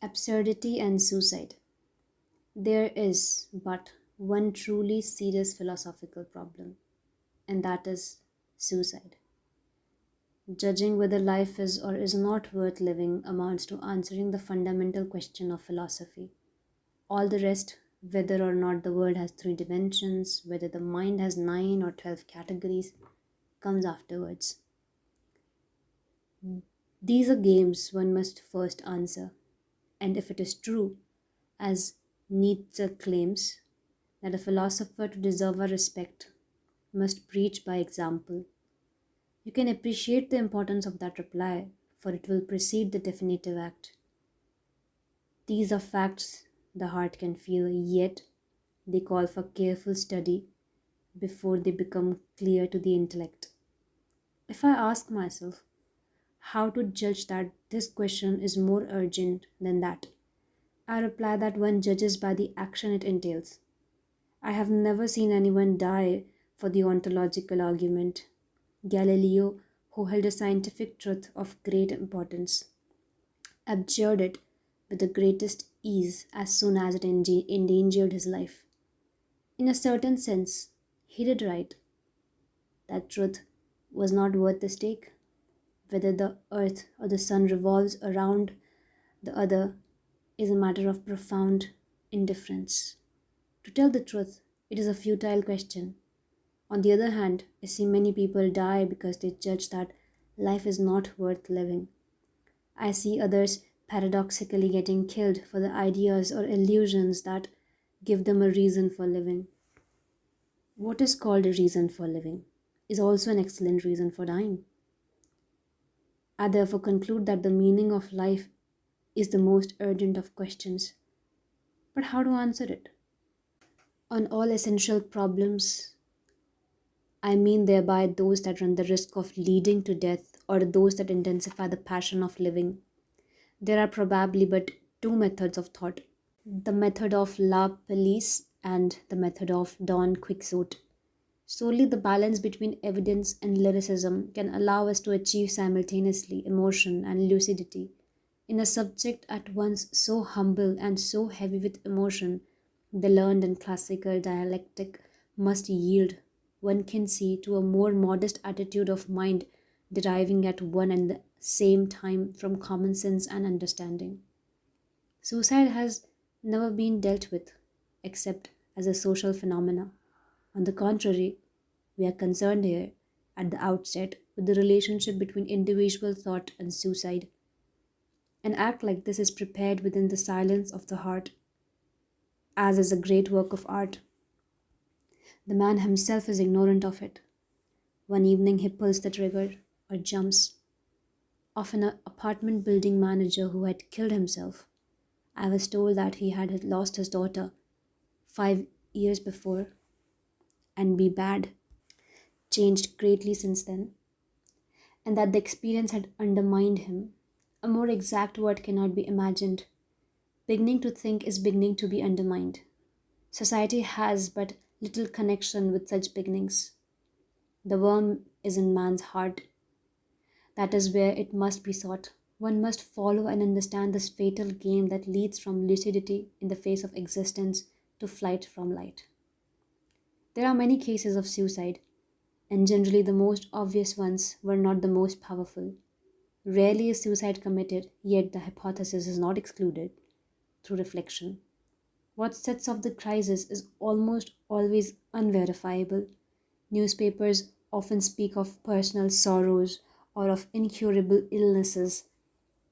Absurdity and suicide. There is but one truly serious philosophical problem, and that is suicide. Judging whether life is or is not worth living amounts to answering the fundamental question of philosophy. All the rest, whether or not the world has three dimensions, whether the mind has 9 or 12 categories, comes afterwards. These are games one must first answer, and if it is true, as Nietzsche claims, that a philosopher to deserve our respect must preach by example, you can appreciate the importance of that reply, for it will precede the definitive act. These are facts the heart can feel, yet they call for careful study before they become clear to the intellect. If I ask myself how to judge that this question is more urgent than that, I reply that one judges by the action it entails. I have never seen anyone die for the ontological argument. Galileo, who held a scientific truth of great importance, abjured it with the greatest ease as soon as it endangered his life. In a certain sense, he did right. That truth was not worth the stake. Whether the earth or the sun revolves around the other is a matter of profound indifference. To tell the truth, it is a futile question. On the other hand, I see many people die because they judge that life is not worth living. I see others paradoxically getting killed for the ideas or illusions that give them a reason for living. What is called a reason for living is also an excellent reason for dying. I therefore conclude that the meaning of life is the most urgent of questions. But how to answer it? On all essential problems, I mean thereby those that run the risk of leading to death or those that intensify the passion of living, there are probably but two methods of thought: the method of La Police and the method of Don Quixote. Solely the balance between evidence and lyricism can allow us to achieve simultaneously emotion and lucidity. In a subject at once so humble and so heavy with emotion, the learned and classical dialectic must yield, one can see, to a more modest attitude of mind deriving at one and the same time from common sense and understanding. Suicide has never been dealt with except as a social phenomena. On the contrary, we are concerned here at the outset with the relationship between individual thought and suicide. An act like this is prepared within the silence of the heart, as is a great work of art. The man himself is ignorant of it. One evening he pulls the trigger or jumps. Of an apartment building manager who had killed himself, I was told that he had lost his daughter 5 years before and be bad, changed greatly since then, and that the experience had undermined him. A more exact word cannot be imagined. Beginning to think is beginning to be undermined. Society has but little connection with such beginnings. The worm is in man's heart. That is where it must be sought. One must follow and understand this fatal game that leads from lucidity in the face of existence to flight from light. There are many cases of suicide, and generally the most obvious ones were not the most powerful. Rarely is suicide committed, yet the hypothesis is not excluded through reflection. What sets off the crisis is almost always unverifiable. Newspapers often speak of personal sorrows or of incurable illnesses.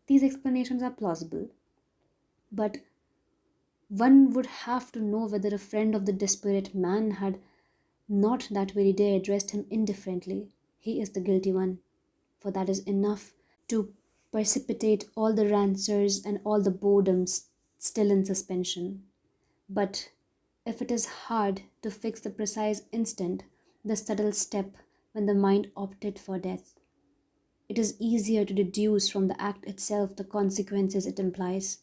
These explanations are plausible, but one would have to know whether a friend of the desperate man had not that very day addressed him indifferently. He is the guilty one, for that is enough to precipitate all the rancors and all the boredoms still in suspension. But if it is hard to fix the precise instant, the subtle step when the mind opted for death, it is easier to deduce from the act itself the consequences it implies.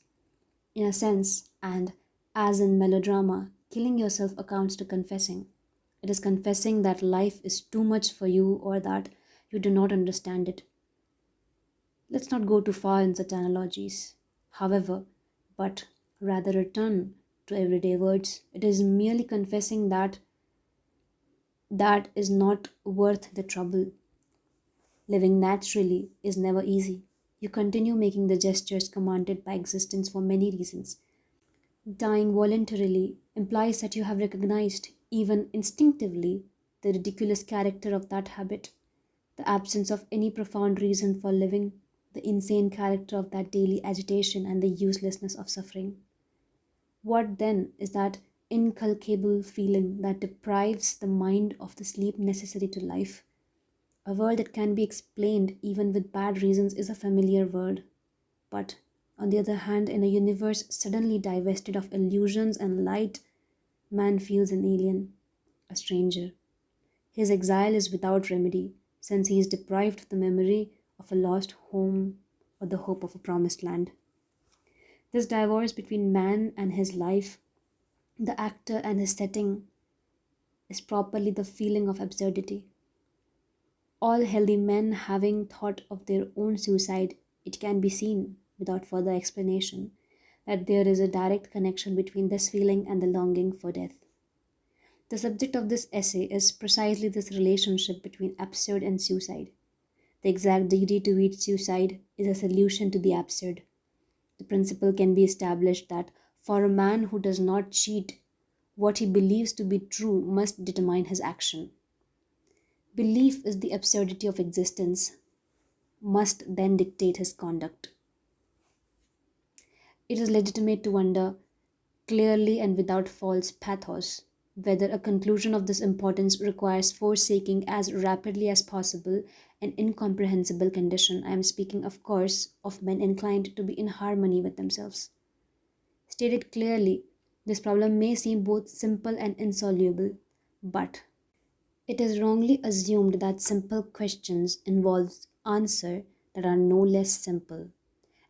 In a sense, and as in melodrama, killing yourself accounts to confessing. It is confessing that life is too much for you or that you do not understand it. Let's not go too far in such analogies. However, but rather return to everyday words. It is merely confessing that that is not worth the trouble. Living naturally is never easy. You continue making the gestures commanded by existence for many reasons. Dying voluntarily implies that you have recognized, even instinctively, the ridiculous character of that habit, the absence of any profound reason for living, the insane character of that daily agitation, and the uselessness of suffering. What then is that inculcable feeling that deprives the mind of the sleep necessary to life? A world that can be explained even with bad reasons is a familiar world. But, on the other hand, in a universe suddenly divested of illusions and light, man feels an alien, a stranger. His exile is without remedy, since he is deprived of the memory of a lost home or the hope of a promised land. This divorce between man and his life, the actor and his setting, is properly the feeling of absurdity. All healthy men having thought of their own suicide, it can be seen, without further explanation, that there is a direct connection between this feeling and the longing for death. The subject of this essay is precisely this relationship between absurd and suicide. The exact degree to which suicide is a solution to the absurd. The principle can be established that for a man who does not cheat, what he believes to be true must determine his action. Belief is the absurdity of existence, must then dictate his conduct. It is legitimate to wonder, clearly and without false pathos, whether a conclusion of this importance requires forsaking as rapidly as possible an incomprehensible condition. I am speaking, of course, of men inclined to be in harmony with themselves. Stated clearly, this problem may seem both simple and insoluble, but it is wrongly assumed that simple questions involve answers that are no less simple,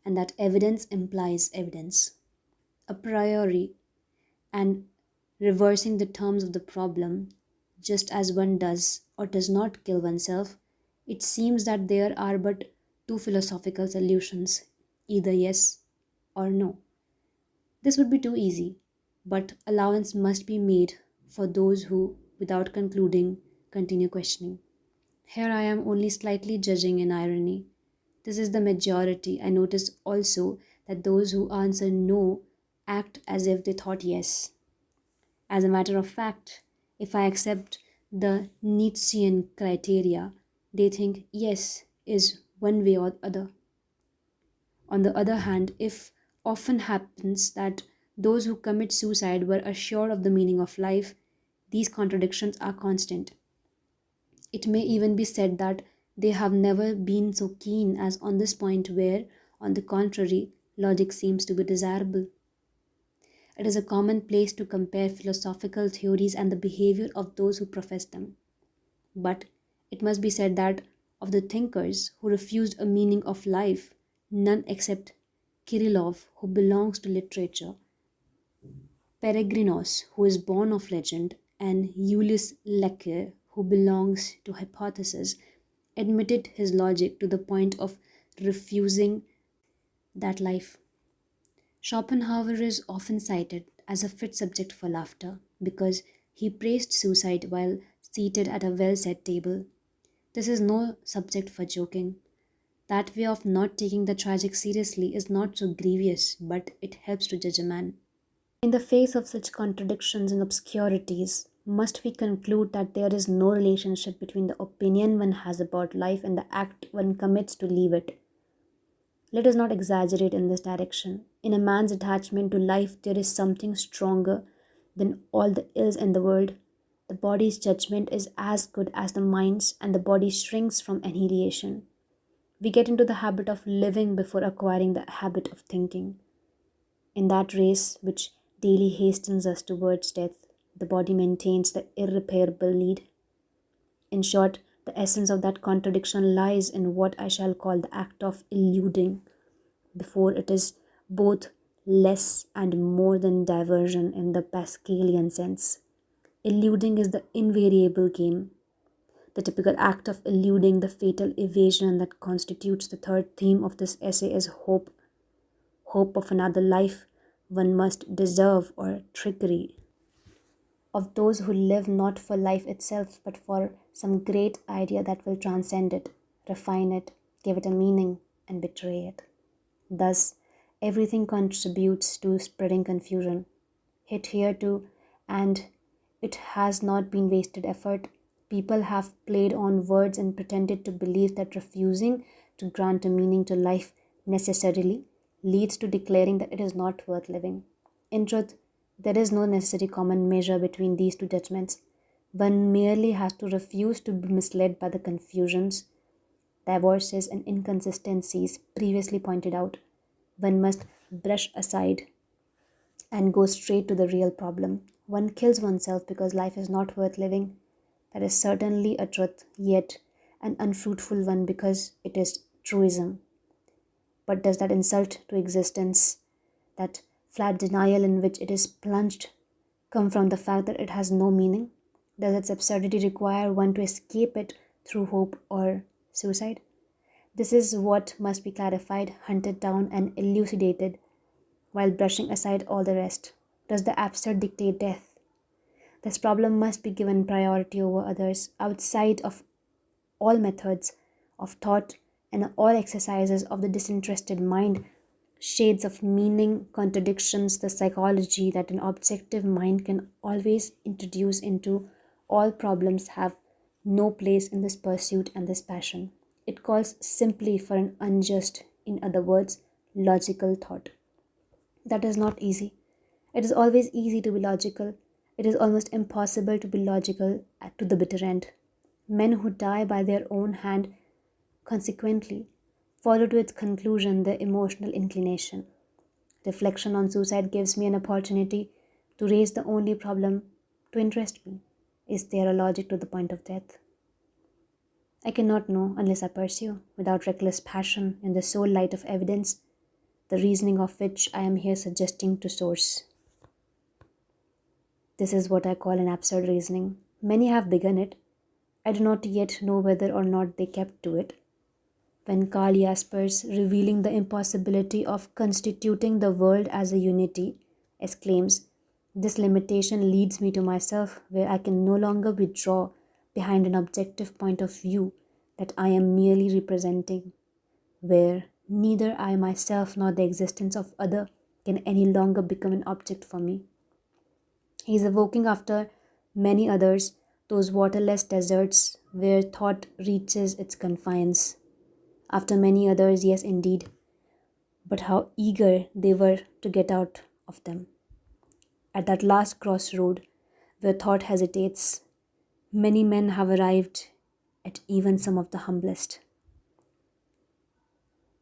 and that evidence implies evidence. A priori, and reversing the terms of the problem, just as one does or does not kill oneself, it seems that there are but two philosophical solutions, either yes or no. This would be too easy, but allowance must be made for those who, without concluding, continue questioning. Here I am only slightly judging in irony. This is the majority. I notice also that those who answer no act as if they thought yes. As a matter of fact, if I accept the Nietzschean criteria, they think yes is one way or other. On the other hand, if often happens that those who commit suicide were assured of the meaning of life, these contradictions are constant. It may even be said that they have never been so keen as on this point, where, on the contrary, logic seems to be desirable. It is a commonplace to compare philosophical theories and the behavior of those who profess them. But it must be said that of the thinkers who refused a meaning of life, none except Kirillov, who belongs to literature, Peregrinos, who is born of legend, and Julius Lecker, who belongs to hypothesis, admitted his logic to the point of refusing that life. Schopenhauer is often cited as a fit subject for laughter because he praised suicide while seated at a well set table. This is no subject for joking. That way of not taking the tragic seriously is not so grievous, but it helps to judge a man. In the face of such contradictions and obscurities, must we conclude that there is no relationship between the opinion one has about life and the act one commits to leave it? Let us not exaggerate in this direction. In a man's attachment to life, there is something stronger than all the ills in the world. The body's judgment is as good as the mind's, and the body shrinks from annihilation. We get into the habit of living before acquiring the habit of thinking. In that race which daily hastens us towards death, the body maintains the irreparable lead. In short, the essence of that contradiction lies in what I shall call the act of eluding, before it is both less and more than diversion in the Pascalian sense. Eluding is the invariable game. The typical act of eluding the fatal evasion that constitutes the third theme of this essay is hope. Hope of another life, one must deserve or trickery of those who live not for life itself but for some great idea that will transcend it, refine it, give it a meaning, and betray it. Thus, everything contributes to spreading confusion. Hit here too, and it has not been wasted effort. People have played on words and pretended to believe that refusing to grant a meaning to life necessarily leads to declaring that it is not worth living. In truth, there is no necessary common measure between these two judgments. One merely has to refuse to be misled by the confusions, divorces, and inconsistencies previously pointed out. One must brush aside and go straight to the real problem. One kills oneself because life is not worth living. That is certainly a truth, yet an unfruitful one because it is truism. But does that insult to existence, that flat denial in which it is plunged, come from the fact that it has no meaning? Does its absurdity require one to escape it through hope or suicide? This is what must be clarified, hunted down, and elucidated while brushing aside all the rest. Does the absurd dictate death? This problem must be given priority over others, outside of all methods of thought and all exercises of the disinterested mind, shades of meaning, contradictions, the psychology that an objective mind can always introduce into all problems have no place in this pursuit and this passion. It calls simply for an unjust, in other words, logical thought. That is not easy. It is always easy to be logical. It is almost impossible to be logical to the bitter end. Men who die by their own hand, consequently, follow to its conclusion their emotional inclination. Reflection on suicide gives me an opportunity to raise the only problem to interest me. Is there a logic to the point of death? I cannot know unless I pursue, without reckless passion, in the sole light of evidence, the reasoning of which I am here suggesting to source. This is what I call an absurd reasoning. Many have begun it. I do not yet know whether or not they kept to it. When Karl Jaspers, revealing the impossibility of constituting the world as a unity, exclaims, "This limitation leads me to myself, where I can no longer withdraw behind an objective point of view that I am merely representing, where neither I myself nor the existence of other can any longer become an object for me." He is evoking after many others those waterless deserts where thought reaches its confines. After many others, yes, indeed, but how eager they were to get out of them. At that last crossroad where thought hesitates, many men have arrived at even some of the humblest.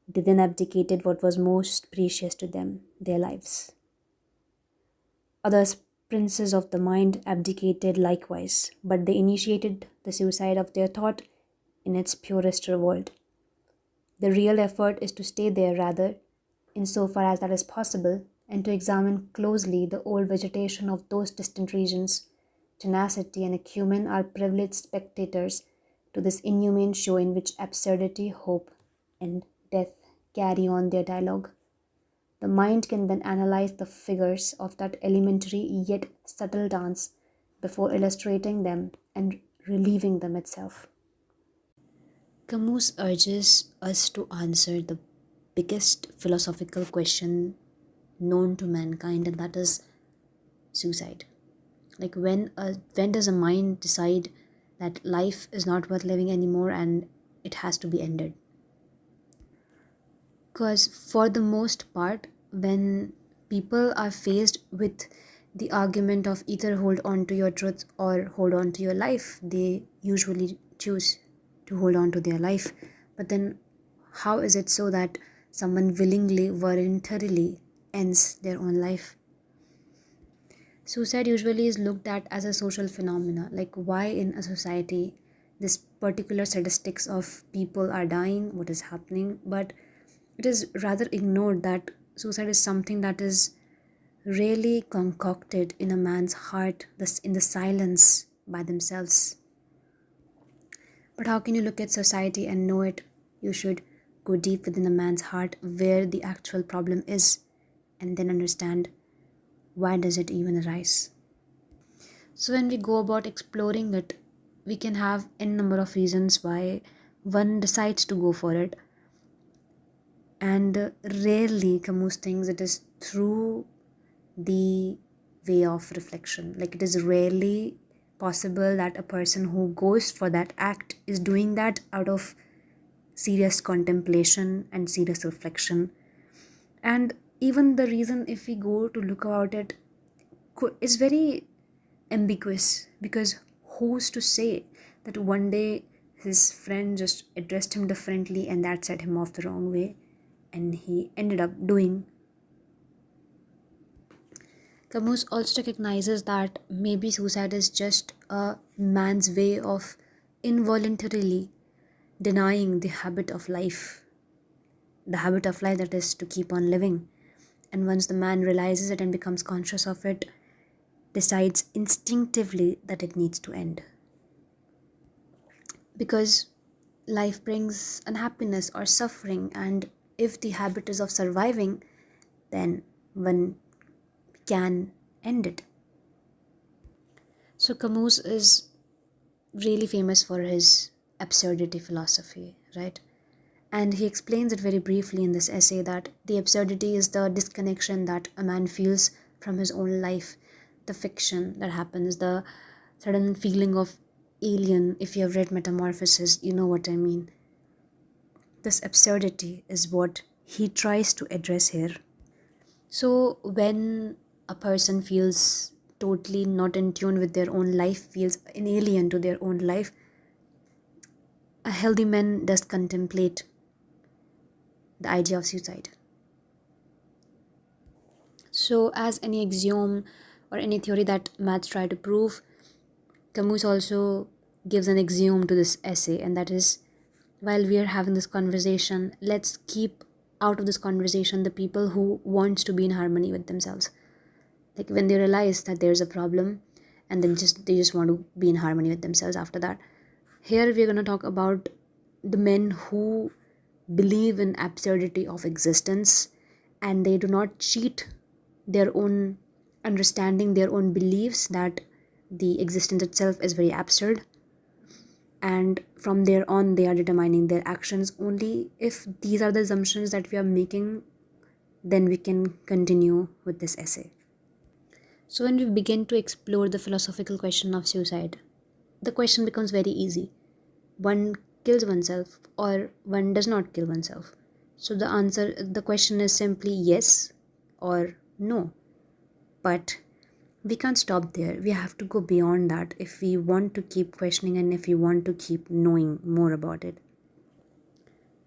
They then abdicated what was most precious to them, their lives. Others, princes of the mind, abdicated likewise, but they initiated the suicide of their thought in its purest revolt. The real effort is to stay there rather, insofar as that is possible, and to examine closely the old vegetation of those distant regions. Tenacity and acumen are privileged spectators to this inhumane show in which absurdity, hope, and death carry on their dialogue. The mind can then analyze the figures of that elementary yet subtle dance before illustrating them and relieving them itself. Camus urges us to answer the biggest philosophical question known to mankind, and that is suicide. Like when does a mind decide that life is not worth living anymore and it has to be ended? Because for the most part, when people are faced with the argument of either hold on to your truth or hold on to your life, they usually choose to hold on to their life. But then, how is it so that someone willingly, voluntarily ends their own life? Suicide usually is looked at as a social phenomena, like why in a society this particular statistics of people are dying, what is happening, but it is rather ignored that suicide is something that is really concocted in a man's heart, this in the silence by themselves. But how can you look at society and know it? You should go deep within a man's heart where the actual problem is, and then understand why does it even arise? So when we go about exploring it, we can have n number of reasons why one decides to go for it. And rarely Camus thinks it is through the way of reflection. Like, it is rarely possible that a person who goes for that act is doing that out of serious contemplation and serious reflection. And even the reason, if we go to look about it, is very ambiguous, because who's to say that one day his friend just addressed him differently and that set him off the wrong way, and he ended up doing. Camus also recognizes that maybe suicide is just a man's way of involuntarily denying the habit of life, that is to keep on living. And once the man realizes it and becomes conscious of it, decides instinctively that it needs to end. Because life brings unhappiness or suffering, and if the habit is of surviving, then one can end it. So Camus is really famous for his absurdity philosophy, right? And he explains it very briefly in this essay that the absurdity is the disconnection that a man feels from his own life, the fiction that happens, the sudden feeling of alien. If you have read Metamorphosis, you know what I mean. This absurdity is what he tries to address here. So, when a person feels totally not in tune with their own life, feels an alien to their own life, a healthy man does contemplate the idea of suicide. So, as any axiom or any theory that maths try to prove, Camus also gives an axiom to this essay, and that is, while we are having this conversation, let's keep out of this conversation the people who wants to be in harmony with themselves. Like, when they realize that there's a problem, and then they just want to be in harmony with themselves after that. Here we're going to talk about the men who believe in absurdity of existence, and they do not cheat their own understanding, their own beliefs that the existence itself is very absurd, and from there on they are determining their actions. Only if these are the assumptions that we are making, then we can continue with this essay. So when we begin to explore the philosophical question of suicide, the question becomes very easy. One kills oneself or one does not kill oneself. So the question is simply yes or no. But we can't stop there. We have to go beyond that if we want to keep questioning and if we want to keep knowing more about it.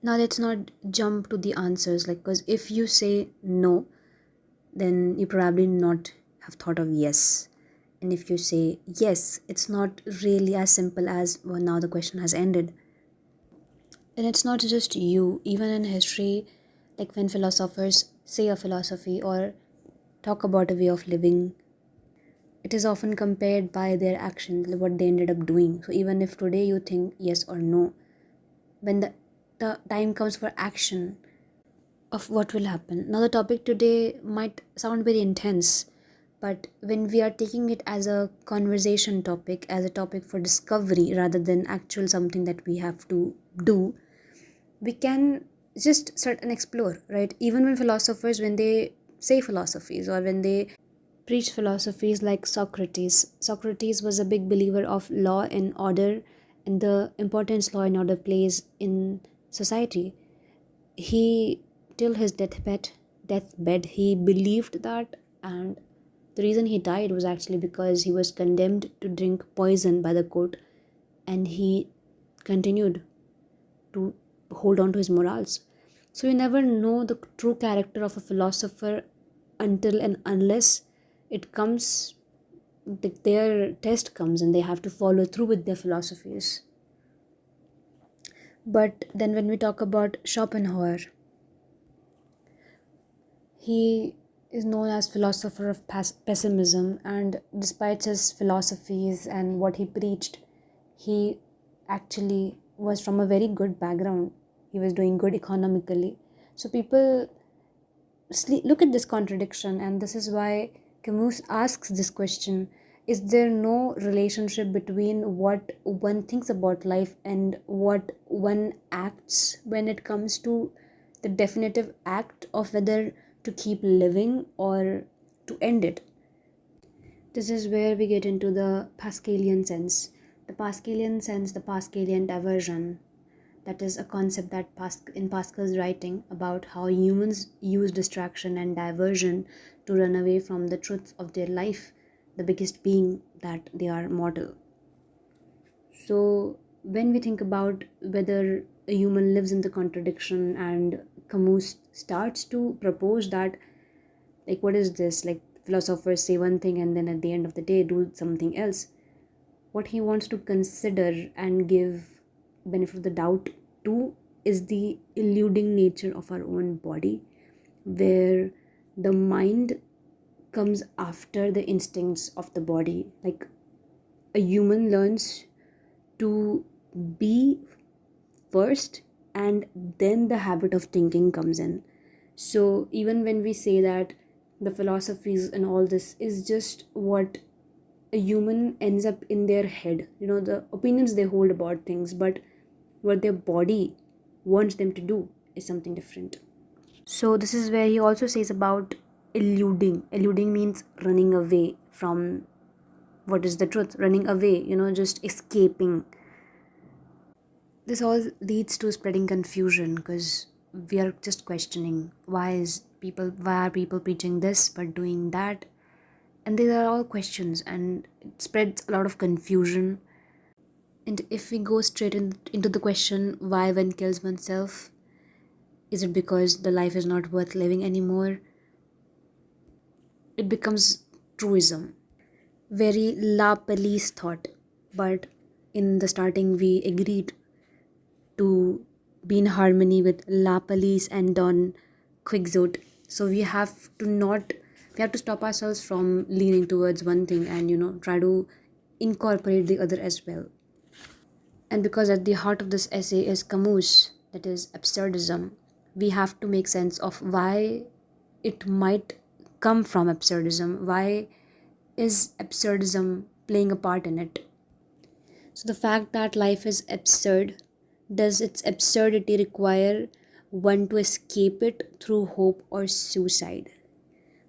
Now let's not jump to the answers, like, because if you say no, then you probably not have thought of yes. And if you say yes, it's not really as simple as, well, now the question has ended. And it's not just you, even in history, like when philosophers say a philosophy or talk about a way of living, it is often compared by their actions, like what they ended up doing. So even if today you think yes or no, when the time comes for action, of what will happen. Now, the topic today might sound very intense, but when we are taking it as a conversation topic, as a topic for discovery rather than actual something that we have to do, we can just start and explore, right? Even when philosophers, when they say philosophies or when they preach philosophies, like Socrates was a big believer of law and order and the importance law and order plays in society. He, till his deathbed, he believed that, and the reason he died was actually because he was condemned to drink poison by the court, and he continued to hold on to his morals. So you never know the true character of a philosopher until and unless it comes, their test comes and they have to follow through with their philosophies. But then when we talk about Schopenhauer, he is known as philosopher of pessimism, and despite his philosophies and what he preached, he actually was from a very good background. He was doing good economically. So people look at this contradiction, and this is why Camus asks this question: is there no relationship between what one thinks about life and what one acts when it comes to the definitive act of whether to keep living or to end it? This is where we get into the Pascalian sense. The Pascalian sense, the Pascalian diversion. That is a concept that in Pascal's writing about how humans use distraction and diversion to run away from the truth of their life, the biggest being that they are mortal. So, when we think about whether a human lives in the contradiction, and Camus starts to propose that, like, what is this? Like, philosophers say one thing and then at the end of the day do something else. What he wants to consider and give benefit of the doubt to is the eluding nature of our own body, where the mind comes after the instincts of the body. Like, a human learns to be first, and then the habit of thinking comes in. So even when we say that the philosophies and all this is just what a human ends up in their head, the opinions they hold about things, but what their body wants them to do is something different. So this is where he also says about eluding means running away from what is the truth, running away, just escaping. This all leads to spreading confusion because we are just questioning why are people preaching this but doing that, and these are all questions, and it spreads a lot of confusion. And if we go straight into the question, why one kills oneself, is it because the life is not worth living anymore? It becomes truism, very La Police thought. But in the starting, we agreed to be in harmony with La Police and Don Quixote. So we have to stop ourselves from leaning towards one thing and try to incorporate the other as well. And because at the heart of this essay is Camus, that is absurdism, we have to make sense of why it might come from absurdism. Why is absurdism playing a part in it? So, the fact that life is absurd, does its absurdity require one to escape it through hope or suicide?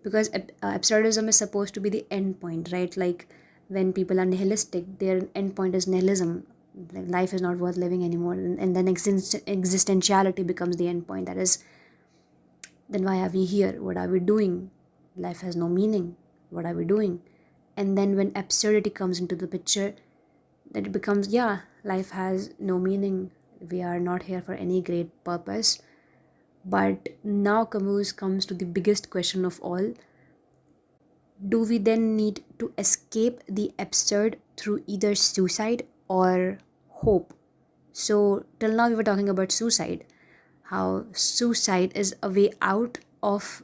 Because absurdism is supposed to be the end point, right? Like, when people are nihilistic, their end point is nihilism. Like, life is not worth living anymore, and then existentiality becomes the end point. That is, then why are we here? What are we doing? Life has no meaning. What are we doing? And then when absurdity comes into the picture, that it becomes, yeah, life has no meaning. We are not here for any great purpose. But now Camus comes to the biggest question of all. Do we then need to escape the absurd through either suicide or hope? So, till now we were talking about suicide, how suicide is a way out of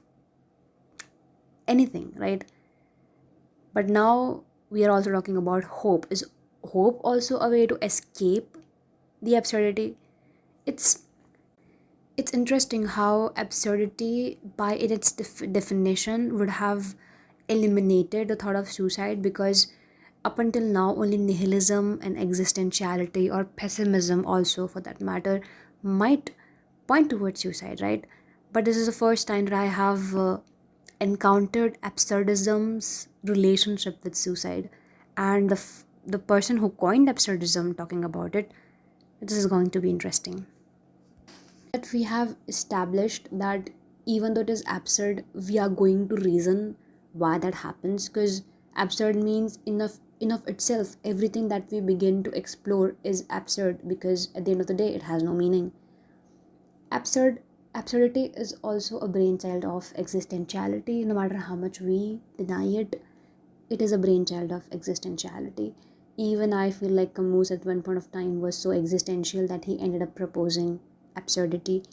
anything, right? But now we are also talking about hope. Is hope also a way to escape the absurdity? It's it's interesting how absurdity, by its definition, would have eliminated the thought of suicide, because up until now only nihilism and existentiality, or pessimism also for that matter, might point towards suicide, right? But this is the first time that I have encountered absurdism's relationship with suicide, and the person who coined absurdism talking about it. This is going to be interesting. That we have established that even though it is absurd, we are going to reason why that happens, because absurd means enough itself. Everything that we begin to explore is absurd, because at the end of the day it has no meaning. Absurdity is also a brainchild of existentiality. No matter how much we deny it, it is a brainchild of existentiality. Even I feel like Camus at one point of time was so existential that he ended up proposing absurdity.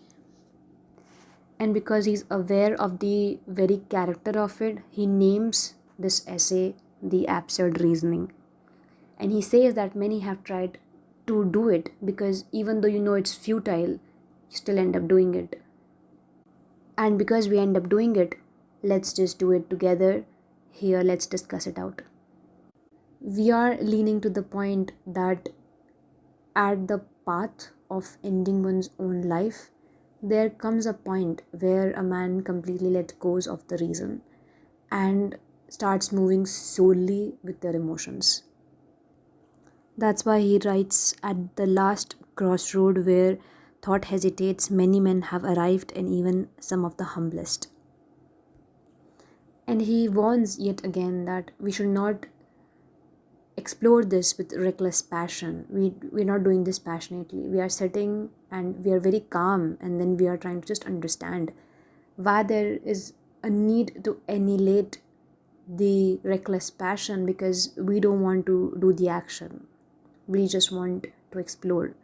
And because he's aware of the very character of it, he names this essay The Absurd Reasoning. And he says that many have tried to do it, because even though you know it's futile, you still end up doing it. And because we end up doing it, let's just do it together. Here, let's discuss it out. We are leaning to the point that at the path of ending one's own life, there comes a point where a man completely let go of the reason and starts moving solely with their emotions. That's why he writes, at the last crossroad where thought hesitates, many men have arrived, and even some of the humblest. And he warns yet again that we should not explore this with reckless passion. We're not doing this passionately. We are sitting and we are very calm, and then we are trying to just understand why there is a need to annihilate the reckless passion, because we don't want to do the action. We just want to explore.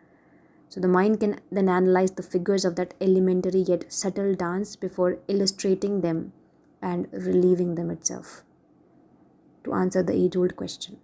So the mind can then analyze the figures of that elementary yet subtle dance before illustrating them and relieving them itself, to answer the age old question.